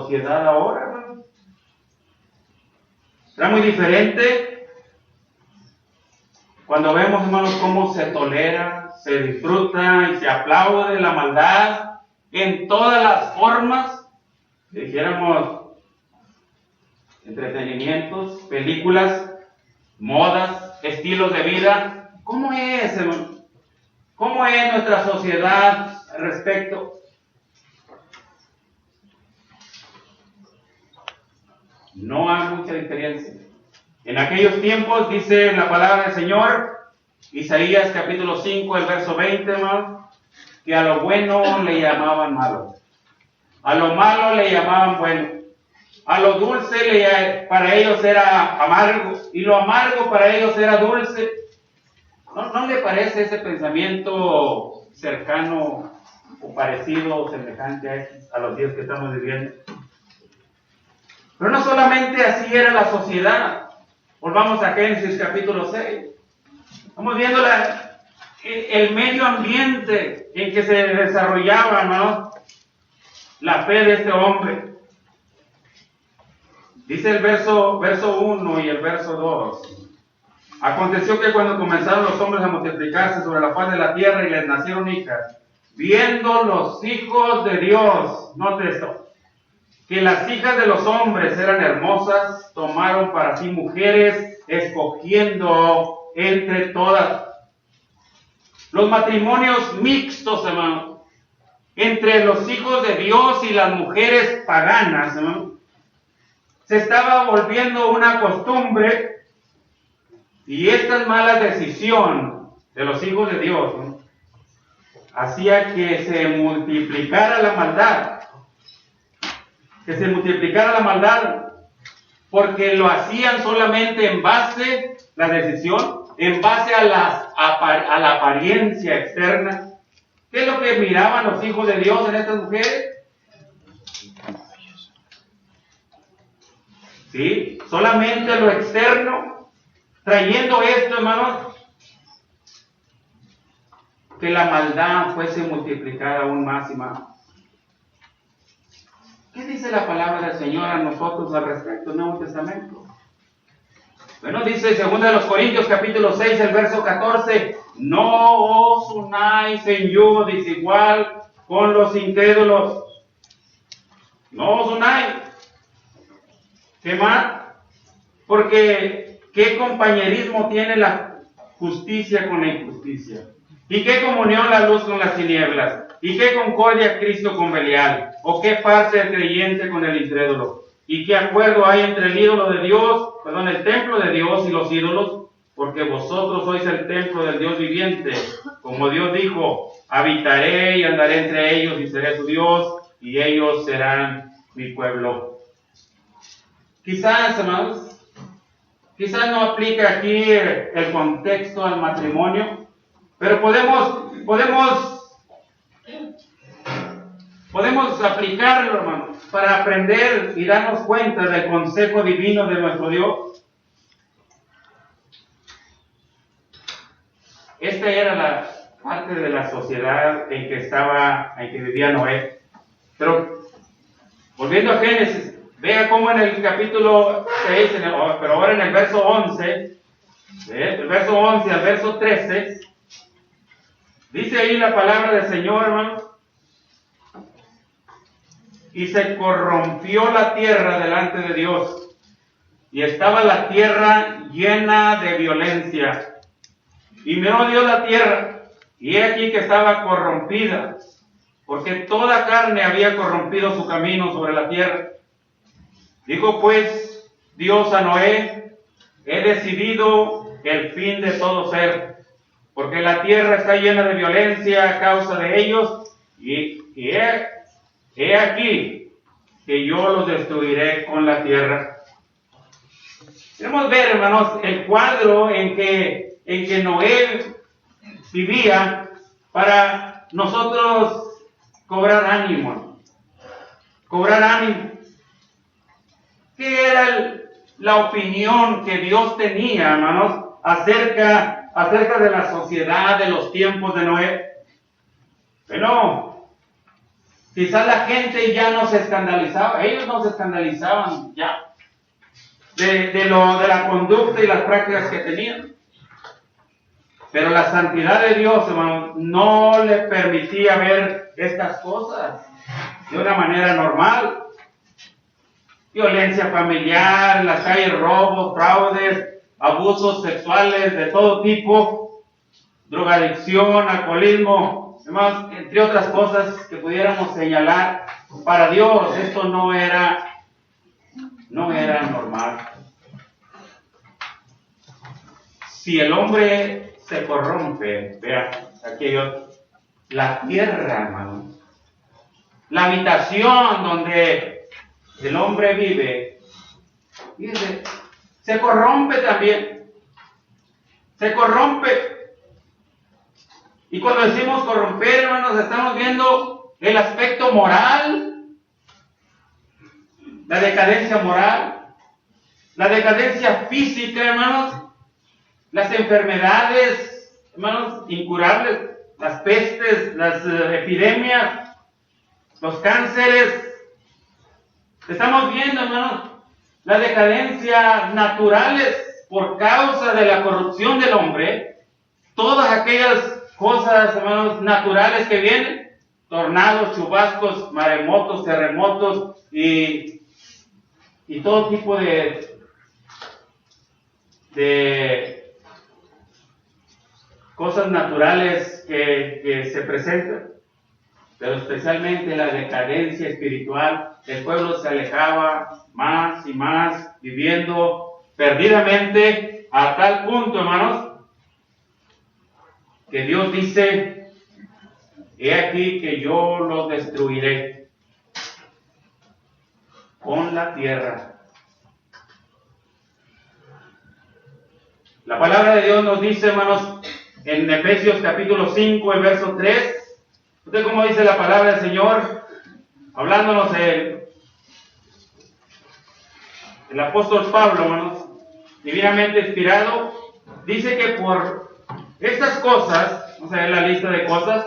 sociedad ahora, hermano. Era muy diferente cuando vemos, hermanos, cómo se tolera, se disfruta y se aplaude la maldad en todas las formas, dijéramos, entretenimientos, películas, modas, estilos de vida. ¿Cómo es, hermano? ¿Cómo es nuestra sociedad al respecto? No hay mucha diferencia. En aquellos tiempos, dice la palabra del Señor, Isaías capítulo 5, el verso 20, hermano, que a lo bueno le llamaban malo, a lo malo le llamaban bueno, a lo dulce para ellos era amargo, y lo amargo para ellos era dulce. ¿No le parece ese pensamiento cercano o parecido o semejante a los días que estamos viviendo? Pero no solamente así era la sociedad. Volvamos a Génesis capítulo 6. Estamos viendo el medio ambiente en que se desarrollaba, ¿no?, la fe de este hombre. Dice el verso 1 y el verso 2. Aconteció que cuando comenzaron los hombres a multiplicarse sobre la faz de la tierra y les nacieron hijas, viendo los hijos de Dios, note esto, que las hijas de los hombres eran hermosas, tomaron para sí mujeres, escogiendo entre todas. Los matrimonios mixtos, hermano, entre los hijos de Dios y las mujeres paganas, hermano, se estaba volviendo una costumbre, y esta mala decisión de los hijos de Dios, ¿no?, hacía que se multiplicara la maldad. Que se multiplicara la maldad, porque lo hacían solamente en base, la decisión, en base a la apariencia externa. ¿Qué es lo que miraban los hijos de Dios en estas mujeres? ¿Sí? Solamente lo externo, trayendo esto, hermanos, que la maldad fuese multiplicada aún más y más. ¿Qué dice la palabra del Señor a nosotros al respecto del Nuevo Testamento? Bueno, dice 2 Corintios capítulo 6, el verso 14, no os unáis en yugo desigual con los incrédulos. No os unáis. ¿Qué más? Porque ¿qué compañerismo tiene la justicia con la injusticia? ¿Y qué comunión la luz con las tinieblas? ¿Y qué concordia Cristo con Belial? ¿O qué parte el creyente con el incrédulo? ¿Y qué acuerdo hay entre el ídolo de Dios, el templo de Dios y los ídolos? Porque vosotros sois el templo del Dios viviente. Como Dios dijo, habitaré y andaré entre ellos y seré su Dios, y ellos serán mi pueblo. Quizás, hermanos, no aplica aquí el contexto al matrimonio, pero podemos aplicarlo, hermanos, para aprender y darnos cuenta del consejo divino de nuestro Dios. Esta era la parte de la sociedad en que vivía Noé. Pero, volviendo a Génesis, vea cómo en el capítulo 6, pero ahora en el verso 11, del verso 11 al verso 13, dice ahí la palabra del Señor, hermano, y se corrompió la tierra delante de Dios, y estaba la tierra llena de violencia. Y miró Dios la tierra, y he aquí que estaba corrompida, porque toda carne había corrompido su camino sobre la tierra. Dijo pues Dios a Noé, he decidido el fin de todo ser, porque la tierra está llena de violencia a causa de ellos, y he aquí que yo los destruiré con la tierra. Queremos ver, hermanos, el cuadro en que Noé vivía para nosotros cobrar ánimo. ¿Qué era la opinión que Dios tenía, hermanos, acerca de la sociedad de los tiempos de Noé? Bueno, Quizás la gente ya no se escandalizaba, ellos no se escandalizaban ya de la conducta y las prácticas que tenían. Pero la santidad de Dios, hermano, no le permitía ver estas cosas de una manera normal. Violencia familiar, en las calles, robos, fraudes, abusos sexuales de todo tipo, drogadicción, alcoholismo, demás, entre otras cosas que pudiéramos señalar. Para Dios esto no era normal. Si el hombre se corrompe, vean, aquello, la tierra, hermano, la habitación donde el hombre vive, fíjense, se corrompe también. Se corrompe. Y cuando decimos corromper, hermanos, estamos viendo el aspecto moral, la decadencia moral, la decadencia física, hermanos, las enfermedades, hermanos, incurables, las pestes, las epidemias, los cánceres. Estamos viendo, hermanos, la decadencia naturales por causa de la corrupción del hombre. Todas aquellas cosas, hermanos, naturales que vienen, tornados, chubascos, maremotos, terremotos y todo tipo de cosas naturales que se presentan, pero especialmente la decadencia espiritual. El pueblo se alejaba más y más, viviendo perdidamente, a tal punto, hermanos, que Dios dice: he aquí que yo los destruiré con la tierra. La palabra de Dios nos dice, hermanos, en Efesios capítulo 5, el verso 3, ¿usted cómo dice la palabra del Señor? Hablándonos el apóstol Pablo, hermanos, divinamente inspirado, dice que por estas cosas, vamos a ver la lista de cosas: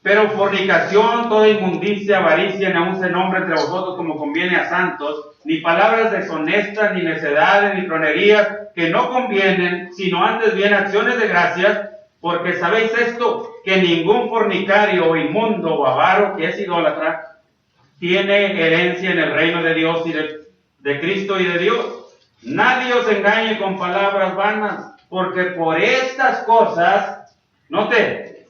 pero fornicación, toda inmundicia, avaricia, ni aun se nombra entre vosotros como conviene a santos, ni palabras deshonestas, ni necedades, ni tronerías, que no convienen, sino antes bien acciones de gracias, porque sabéis esto, que ningún fornicario o inmundo o avaro, que es idólatra, tiene herencia en el reino de Dios y de Cristo y de Dios. Nadie os engañe con palabras vanas, porque por estas cosas, note,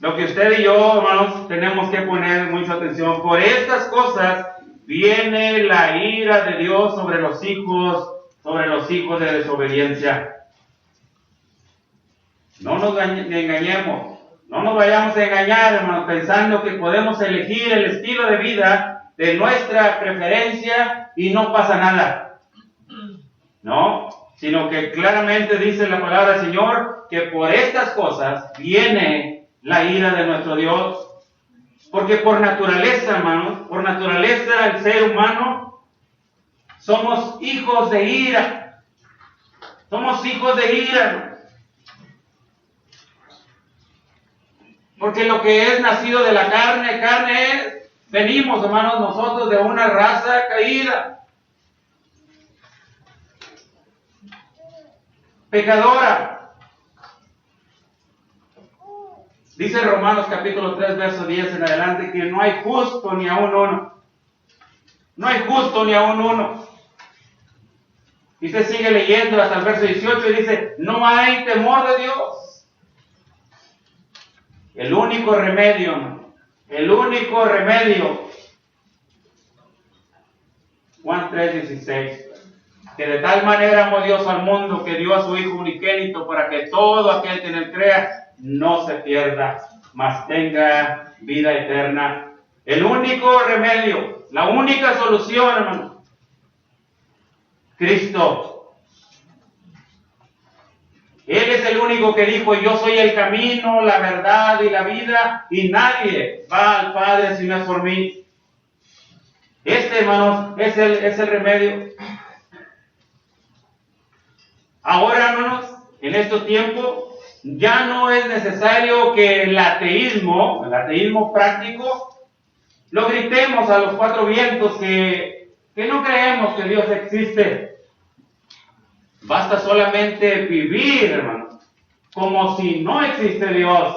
lo que usted y yo, hermanos, tenemos que poner mucha atención. Por estas cosas viene la ira de Dios sobre los hijos de desobediencia. No nos engañemos, no nos vayamos a engañar, hermanos, pensando que podemos elegir el estilo de vida de nuestra preferencia y no pasa nada. No, sino que claramente dice la palabra del Señor que por estas cosas viene la ira de nuestro Dios. Porque por naturaleza, hermanos, por naturaleza el ser humano somos hijos de ira. Somos hijos de ira. Porque lo que es nacido de la carne es. Venimos, hermanos, nosotros de una raza caída, pecadora. Dice Romanos capítulo 3, verso 10 en adelante, que no hay justo ni aun uno. No hay justo ni aun uno. Y usted sigue leyendo hasta el verso 18 y dice: no hay temor de Dios. El único remedio, Juan 3:16, que de tal manera amó Dios al mundo que dio a su Hijo unigénito para que todo aquel que en él crea no se pierda, mas tenga vida eterna. El único remedio, la única solución, hermano, Cristo. Él es el único que dijo: yo soy el camino, la verdad y la vida, y nadie va al Padre si no es por mí. Hermanos, es el remedio. Ahora, hermanos, en estos tiempos, Ya no es necesario que el ateísmo práctico, lo gritemos a los cuatro vientos que no creemos que Dios existe. Basta solamente vivir, hermano, como si no existe Dios,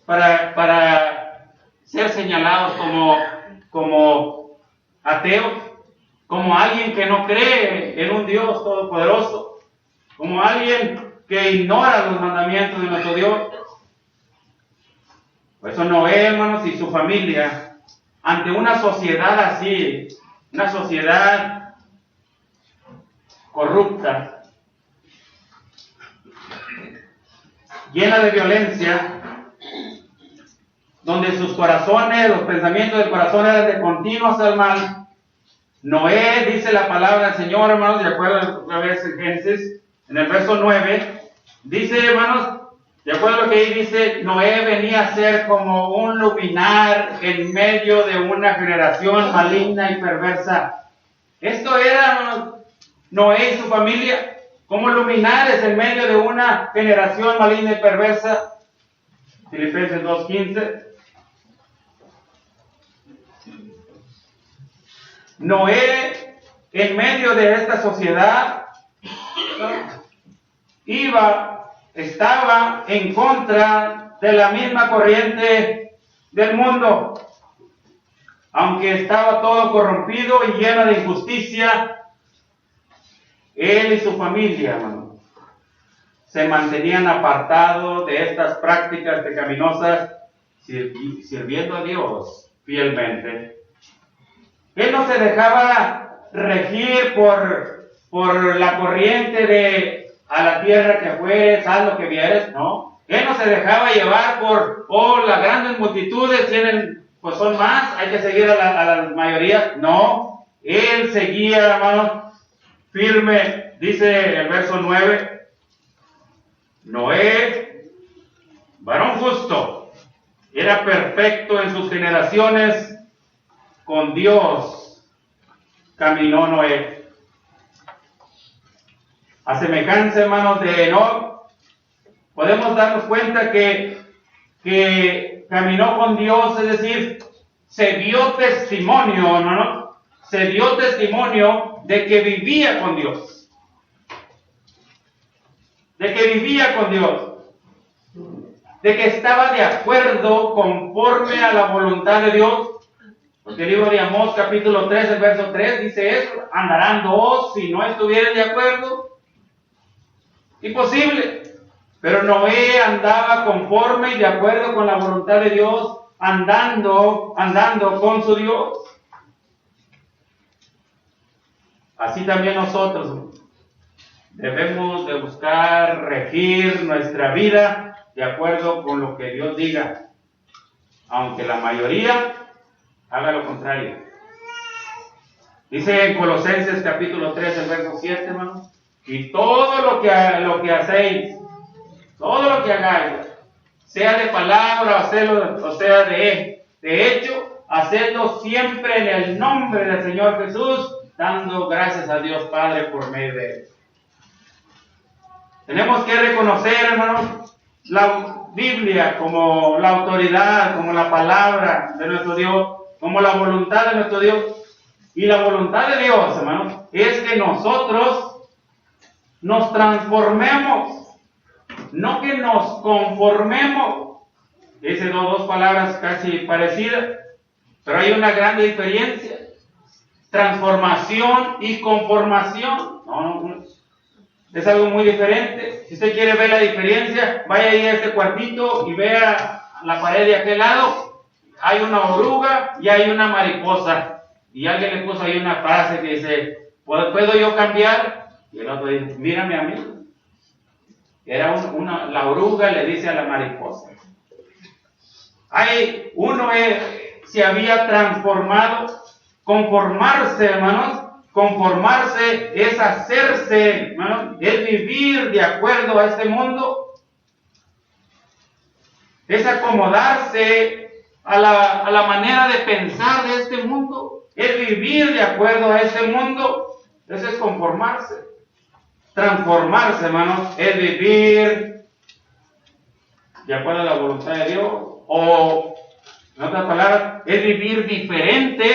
para ser señalados como ateos, como alguien que no cree en un Dios todopoderoso, como alguien que ignora los mandamientos de nuestro Dios. Por eso Noé, hermanos, y su familia, ante una sociedad así, una sociedad corrupta, llena de violencia, donde sus corazones, los pensamientos del corazón eran de continuo hacia el mal, Noé, dice la palabra del Señor, hermanos, de acuerdo a Génesis, en el verso 9, dice, hermanos, de acuerdo a lo que ahí dice, Noé venía a ser como un luminar en medio de una generación maligna y perversa. Esto era, hermanos, Noé y su familia, como luminares en medio de una generación maligna y perversa. Filipenses 2:15. Noé, en medio de esta sociedad, estaba en contra de la misma corriente del mundo. Aunque estaba todo corrompido y lleno de injusticia, él y su familia, hermano, se mantenían apartados de estas prácticas pecaminosas, sirviendo a Dios fielmente. Él no se dejaba regir por la corriente de a la tierra que fueres, haz lo que vieres, no. Él no se dejaba llevar por las grandes multitudes, pues son más, hay que seguir a la mayoría. No, él seguía, hermanos, firme. Dice el verso 9, Noé, varón justo, era perfecto en sus generaciones, con Dios caminó Noé. A semejanza, hermanos, de Enoc, podemos darnos cuenta que caminó con Dios, es decir, se dio testimonio, hermano, se dio testimonio de que vivía con Dios. De que vivía con Dios. De que estaba de acuerdo conforme a la voluntad de Dios. Porque el libro de Amós, capítulo 3, el verso 3, dice eso: andarán dos si no estuvieran de acuerdo. Imposible. Pero Noé andaba conforme y de acuerdo con la voluntad de Dios, andando con su Dios. Así también nosotros debemos de buscar regir nuestra vida de acuerdo con lo que Dios diga, aunque la mayoría haga lo contrario. Dice en Colosenses capítulo 3, el verso 7, hermano, y todo lo que hacéis, todo lo que hagáis, sea de palabra o sea de hecho, hacedlo siempre en el nombre del Señor Jesús, dando gracias a Dios Padre por medio de él. Tenemos que reconocer, hermanos, la Biblia como la autoridad, como la palabra de nuestro Dios, como la voluntad de nuestro Dios. Y la voluntad de Dios, hermanos, es que nosotros nos transformemos, no que nos conformemos. Dice dos palabras casi parecidas, pero hay una gran diferencia. Transformación y conformación. No, es algo muy diferente. Si usted quiere ver la diferencia, vaya ahí a este cuartito y vea la pared de aquel lado. Hay una oruga y hay una mariposa. Y alguien le puso ahí una frase que dice: ¿puedo yo cambiar? Y el otro dice: mírame a mí. Era la oruga le dice a la mariposa. Uno se había transformado. Conformarse, hermanos, conformarse es hacerse, hermanos, es vivir de acuerdo a este mundo, es acomodarse a la manera de pensar de este mundo, es vivir de acuerdo a este mundo. Eso es conformarse. Transformarse, hermanos, es vivir de acuerdo a la voluntad de Dios, o en otras palabras, es vivir diferente